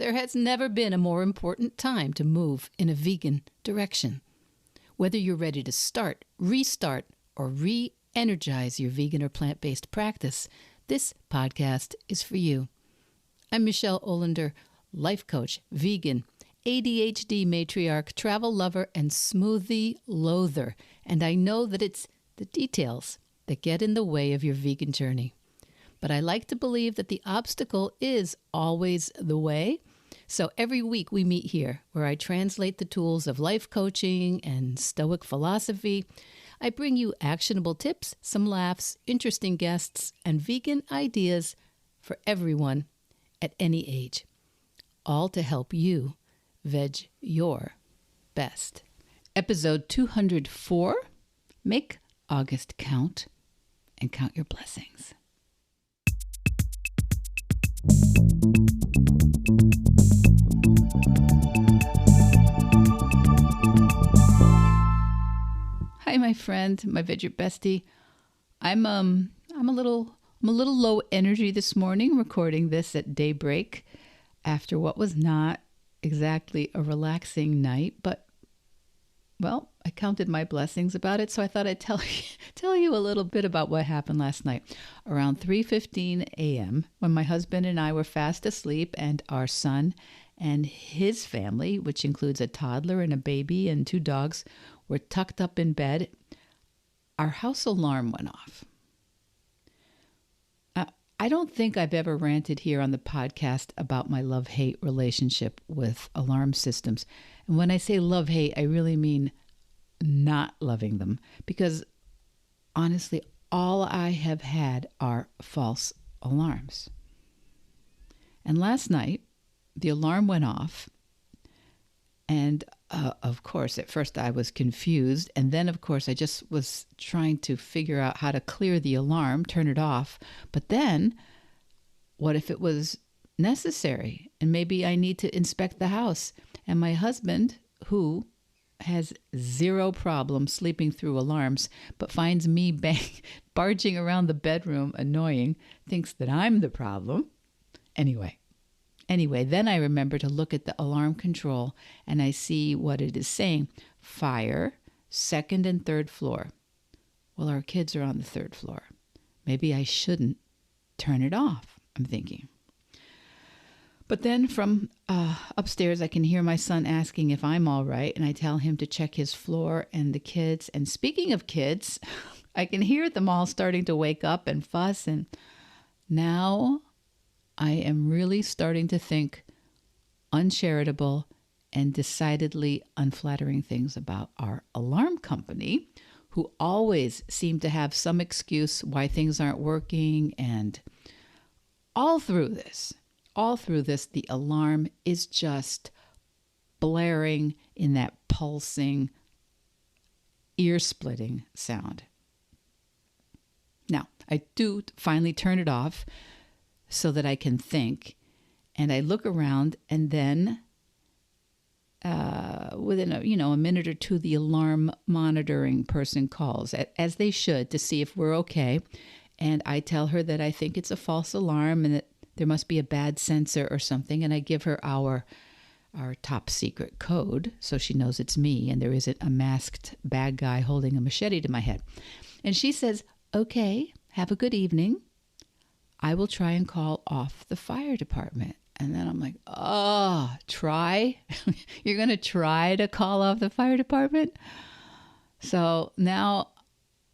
There has never been a more important time to move in a vegan direction. Whether you're ready to start, restart, or re-energize your vegan or plant-based practice, this podcast is for you. I'm Michelle Olander, life coach, vegan, ADHD matriarch, travel lover, and smoothie loather. And I know that it's the details that get in the way of your vegan journey. But I like to believe that the obstacle is always the way. So every week we meet here where I translate the tools of life coaching and Stoic philosophy. I bring you actionable tips, some laughs, interesting guests, and vegan ideas for everyone at any age. All to help you veg your best. Episode 204, Make August Count and Count Your Blessings. Hi, my friend, my veg your bestie. I'm a little low energy this morning, recording this at daybreak after what was not exactly a relaxing night, but, well, I counted my blessings about it, so I thought I'd tell you a little bit about what happened last night. Around 3:15 a.m., when my husband and I were fast asleep and our son and his family, which includes a toddler and a baby and 2 dogs, were tucked up in bed, our house alarm went off. I don't think I've ever ranted here on the podcast about my love-hate relationship with alarm systems. And when I say love-hate, I really mean not loving them. Because honestly, all I have had are false alarms. And last night, the alarm went off. And of course, at first I was confused. And then, of course, I just was trying to figure out how to clear the alarm, turn it off. But then, what if it was necessary? And maybe I need to inspect the house. And my husband, who has zero problem sleeping through alarms, but finds me barging around the bedroom annoying, thinks that I'm the problem. Anyway, then I remember to look at the alarm control and I see what it is saying. Fire, 2nd and 3rd floor. Well, our kids are on the 3rd floor. Maybe I shouldn't turn it off, I'm thinking. But then from upstairs, I can hear my son asking if I'm all right, and I tell him to check his floor and the kids. And speaking of kids, I can hear them all starting to wake up and fuss, and now I am really starting to think uncharitable and decidedly unflattering things about our alarm company, who always seem to have some excuse why things aren't working. And all through this, the alarm is just blaring in that pulsing, ear-splitting sound. Now, I do finally turn it off so that I can think. And I look around, and then within a minute or two, the alarm monitoring person calls, as they should, to see if we're okay. And I tell her that I think it's a false alarm and that there must be a bad sensor or something. And I give her our top secret code so she knows it's me and there isn't a masked bad guy holding a machete to my head. And she says, "Okay, have a good evening. I will try and call off the fire department." And then I'm like, oh, try? You're going to try to call off the fire department? So now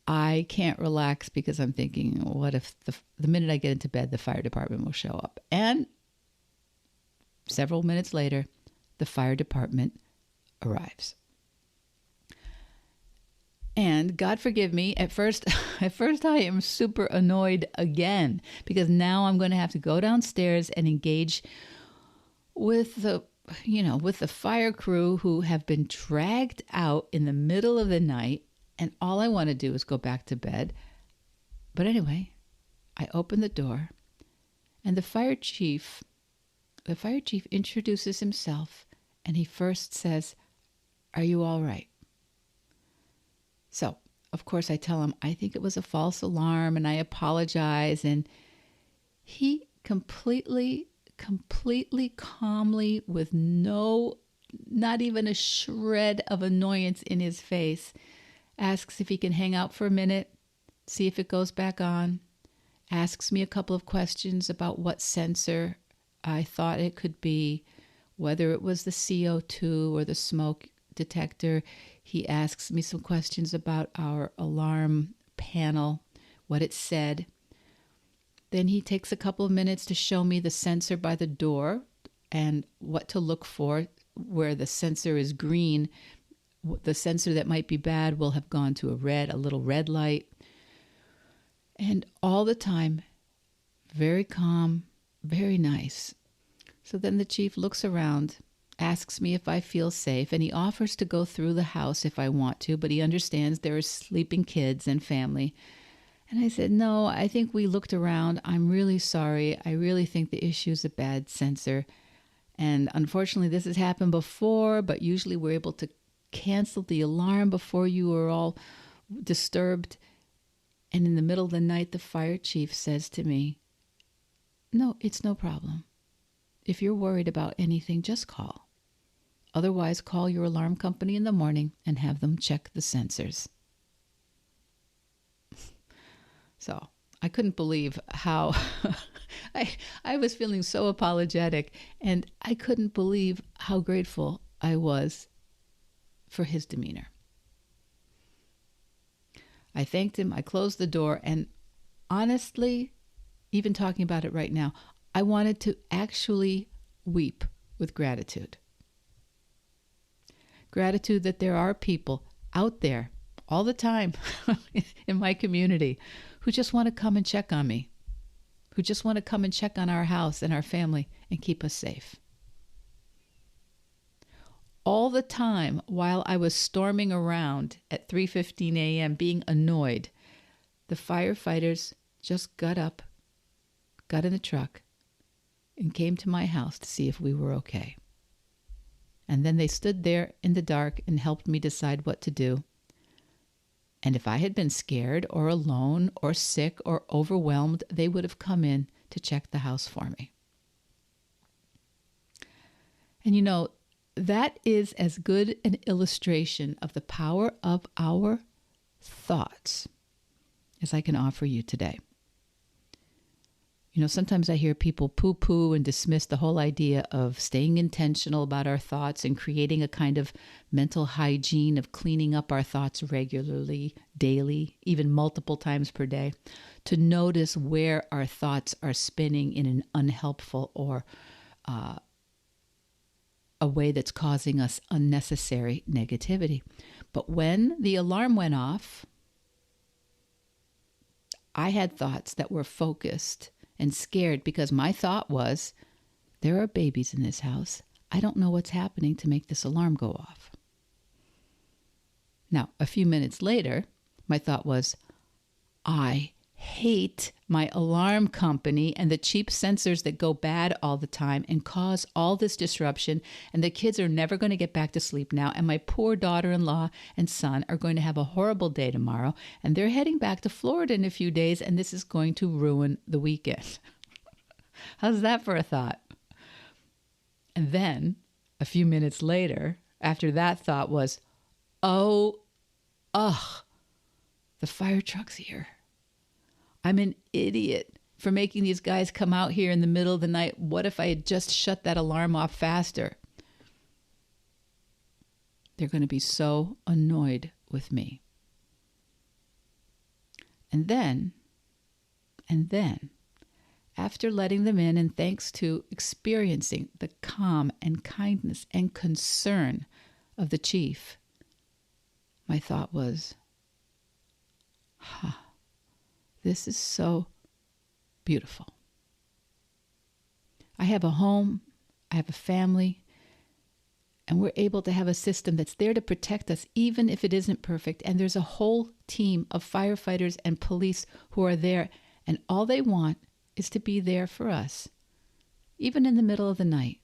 I can't relax because I'm thinking, what if the minute I get into bed, the fire department will show up? And several minutes later, the fire department arrives. And God forgive me, at first I am super annoyed again, because now I'm going to have to go downstairs and engage with the fire crew who have been dragged out in the middle of the night, and all I want to do is go back to bed. But anyway, I open the door, and the fire chief introduces himself, and he first says, "Are you all right?" So, of course, I tell him I think it was a false alarm and I apologize. And he completely completely calmly, with not even a shred of annoyance in his face, asks if he can hang out for a minute, see if it goes back on, asks me a couple of questions about what sensor I thought it could be, whether it was the CO2 or the smoke detector. He asks me some questions about our alarm panel, what it said. Then he takes a couple of minutes to show me the sensor by the door and what to look for. Where the sensor is green, the sensor that might be bad will have gone to a little red light. And all the time, very calm, very nice. So then the chief looks around, asks me if I feel safe, and he offers to go through the house if I want to, but he understands there are sleeping kids and family. And I said, no, I think we looked around. I'm really sorry. I really think the issue is a bad sensor. And unfortunately, this has happened before, but usually we're able to cancel the alarm before you are all disturbed. And in the middle of the night, the fire chief says to me, no, it's no problem. If you're worried about anything, just call. Otherwise, call your alarm company in the morning and have them check the sensors. So I couldn't believe how I was feeling so apologetic, and I couldn't believe how grateful I was for his demeanor. I thanked him, I closed the door, and honestly, even talking about it right now, I wanted to actually weep with gratitude. Gratitude that there are people out there all the time in my community who just want to come and check on me, who just want to come and check on our house and our family and keep us safe. All the time while I was storming around at 3:15 a.m. being annoyed, the firefighters just got up, got in the truck, and came to my house to see if we were okay. And then they stood there in the dark and helped me decide what to do. And if I had been scared or alone or sick or overwhelmed, they would have come in to check the house for me. And you know, that is as good an illustration of the power of our thoughts as I can offer you today. You know, sometimes I hear people poo-poo and dismiss the whole idea of staying intentional about our thoughts and creating a kind of mental hygiene of cleaning up our thoughts regularly, daily, even multiple times per day, to notice where our thoughts are spinning in an unhelpful or a way that's causing us unnecessary negativity. But when the alarm went off, I had thoughts that were focused and scared because my thought was, there are babies in this house. I don't know what's happening to make this alarm go off. Now, a few minutes later, my thought was, I hate my alarm company and the cheap sensors that go bad all the time and cause all this disruption, and the kids are never going to get back to sleep now, and my poor daughter-in-law and son are going to have a horrible day tomorrow, and they're heading back to Florida in a few days, and this is going to ruin the weekend. How's that for a thought? And then, a few minutes later, after that thought was, the fire truck's here. I'm an idiot for making these guys come out here in the middle of the night. What if I had just shut that alarm off faster? They're going to be so annoyed with me. And then, after letting them in, and thanks to experiencing the calm and kindness and concern of the chief, my thought was, this is so beautiful. I have a home, I have a family, and we're able to have a system that's there to protect us, even if it isn't perfect. And there's a whole team of firefighters and police who are there, and all they want is to be there for us, even in the middle of the night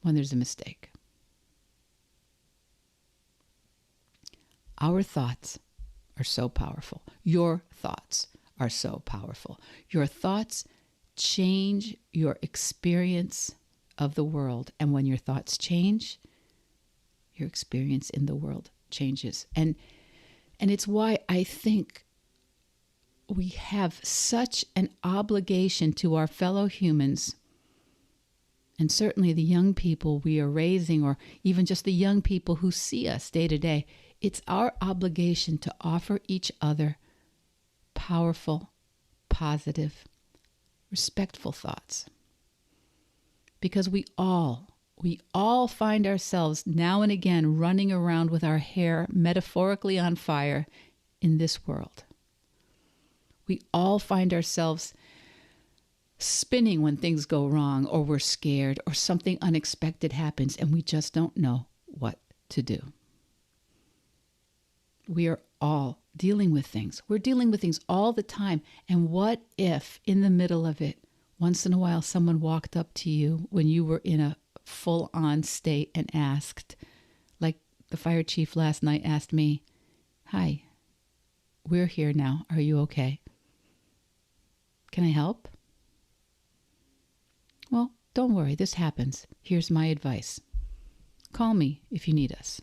when there's a mistake. Our thoughts are so powerful. Your thoughts are so powerful. Your thoughts change your experience of the world. And when your thoughts change, your experience in the world changes. And it's why I think we have such an obligation to our fellow humans, and certainly the young people we are raising, or even just the young people who see us day to day. It's our obligation to offer each other powerful, positive, respectful thoughts. Because we all find ourselves now and again running around with our hair metaphorically on fire in this world. We all find ourselves spinning when things go wrong, or we're scared, or something unexpected happens and we just don't know what to do. We are all dealing with things. We're dealing with things all the time. And what if in the middle of it, once in a while, someone walked up to you when you were in a full-on state and asked, like the fire chief last night asked me, "Hi, we're here now. Are you okay? Can I help?" Well, don't worry, this happens. Here's my advice. Call me if you need us.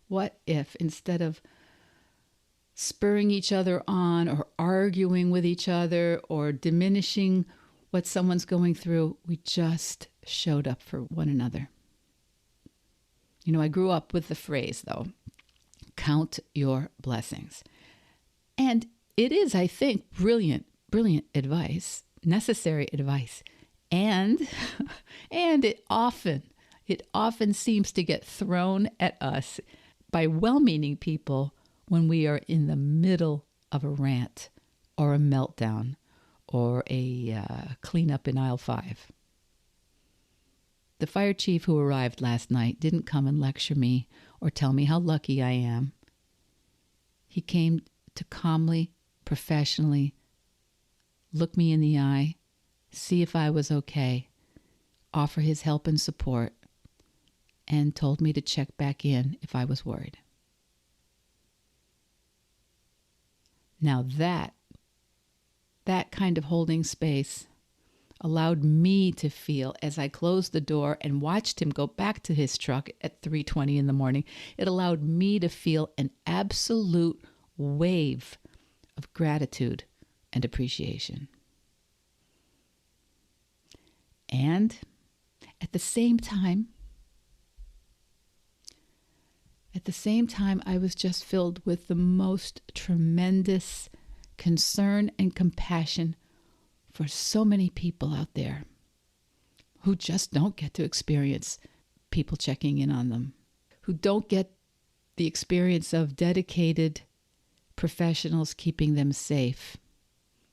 What if instead of spurring each other on or arguing with each other or diminishing what someone's going through, we just showed up for one another? You know, I grew up with the phrase, though, count your blessings. And it is, I think, brilliant advice, necessary advice. And it often seems to get thrown at us by well-meaning people when we are in the middle of a rant or a meltdown or a cleanup in aisle 5. The fire chief who arrived last night didn't come and lecture me or tell me how lucky I am. He came to calmly, professionally look me in the eye, see if I was okay, offer his help and support, and told me to check back in if I was worried. Now that kind of holding space allowed me to feel, as I closed the door and watched him go back to his truck at 3:20 in the morning, it allowed me to feel an absolute wave of gratitude and appreciation. And at the same time, I was just filled with the most tremendous concern and compassion for so many people out there who just don't get to experience people checking in on them, who don't get the experience of dedicated professionals keeping them safe,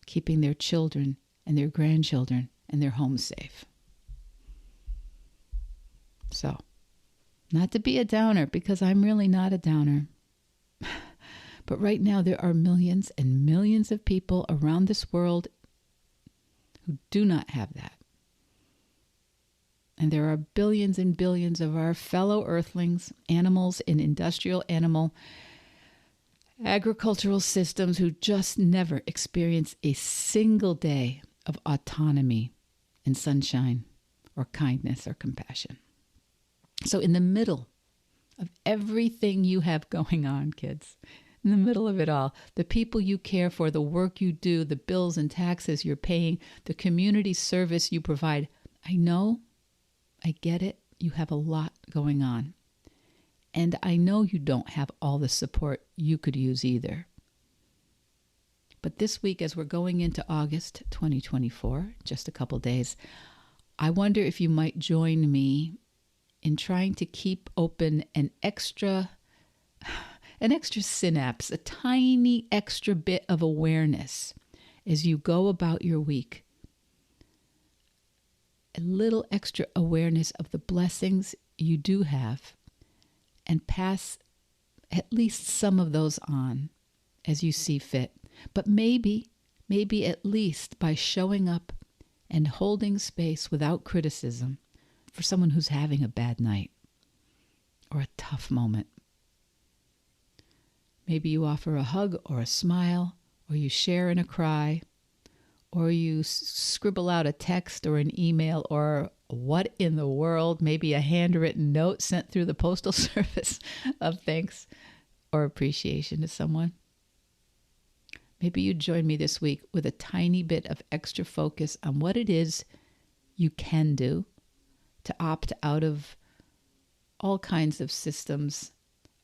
keeping their children and their grandchildren and their homes safe. So, not to be a downer, because I'm really not a downer. But right now there are millions and millions of people around this world who do not have that. And there are billions and billions of our fellow earthlings, animals in industrial animal agricultural systems who just never experience a single day of autonomy and sunshine or kindness or compassion. So in the middle of everything you have going on, kids, in the middle of it all, the people you care for, the work you do, the bills and taxes you're paying, the community service you provide, I know, I get it, you have a lot going on. And I know you don't have all the support you could use either. But this week, as we're going into August 2024, just a couple days, I wonder if you might join me in trying to keep open an extra synapse, a tiny extra bit of awareness as you go about your week. A little extra awareness of the blessings you do have, and pass at least some of those on as you see fit. But maybe at least by showing up and holding space without criticism for someone who's having a bad night or a tough moment. Maybe you offer a hug or a smile, or you share in a cry, or you scribble out a text or an email, or what in the world, maybe a handwritten note sent through the postal service of thanks or appreciation to someone. Maybe you join me this week with a tiny bit of extra focus on what it is you can do to opt out of all kinds of systems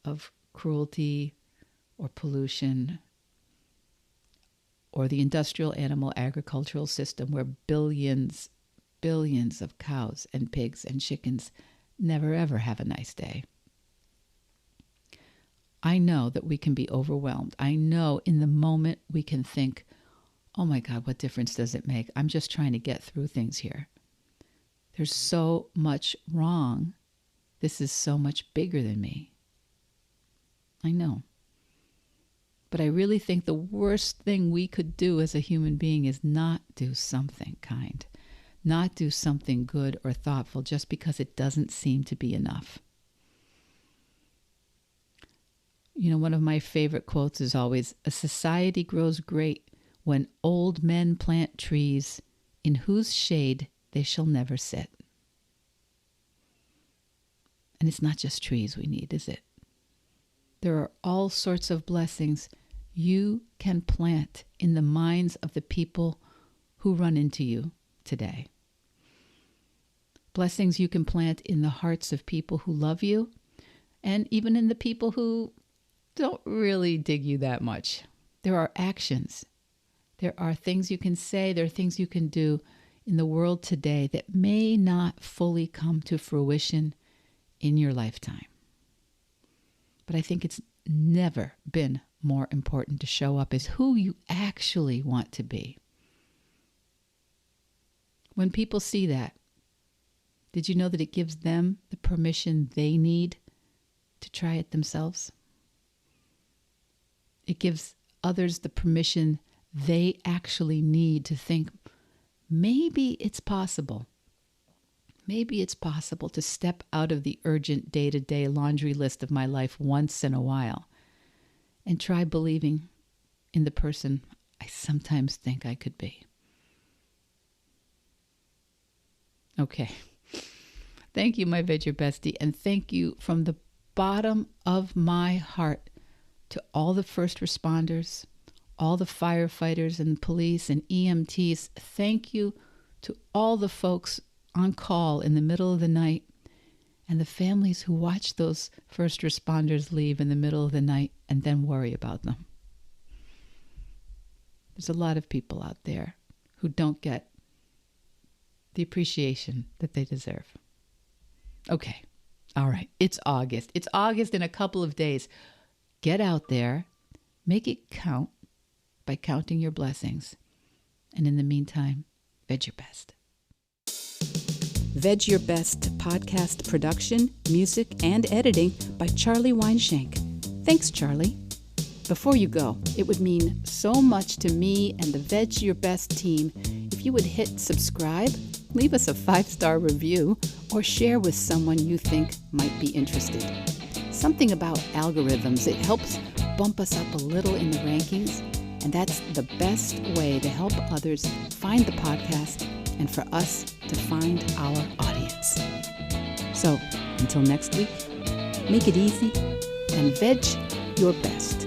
of cruelty or pollution, or the industrial animal agricultural system where billions of cows and pigs and chickens never ever have a nice day. I know that we can be overwhelmed. I know in the moment we can think, oh my God, what difference does it make? I'm just trying to get through things here. There's so much wrong. This is so much bigger than me. I know. But I really think the worst thing we could do as a human being is not do something kind, not do something good or thoughtful just because it doesn't seem to be enough. You know, one of my favorite quotes is always, "A society grows great when old men plant trees in whose shade they shall never sit." And it's not just trees we need, is it? There are all sorts of blessings you can plant in the minds of the people who run into you today. Blessings you can plant in the hearts of people who love you, and even in the people who don't really dig you that much. There are actions. There are things you can say, there are things you can do in the world today that may not fully come to fruition in your lifetime. But I think it's never been more important to show up as who you actually want to be. When people see that, did you know that it gives them the permission they need to try it themselves? It gives others the permission they actually need to think, maybe it's possible. Maybe it's possible to step out of the urgent day-to-day laundry list of my life once in a while and try believing in the person I sometimes think I could be. Okay. Thank you, my Veg Your Bestie, and thank you from the bottom of my heart to all the first responders, all the firefighters and police and EMTs. Thank you to all the folks on call in the middle of the night and the families who watch those first responders leave in the middle of the night and then worry about them. There's a lot of people out there who don't get the appreciation that they deserve. Okay. All right. It's August. It's August in a couple of days. Get out there. Make it count by counting your blessings. And in the meantime, veg your best. Veg Your Best podcast production, music, and editing by Charlie Weinshank. Thanks, Charlie. Before you go, it would mean so much to me and the Veg Your Best team if you would hit subscribe, leave us a 5-star review, or share with someone you think might be interested. Something about algorithms, it helps bump us up a little in the rankings, and that's the best way to help others find the podcast and for us to find our audience. So, until next week, make it easy and veg your best.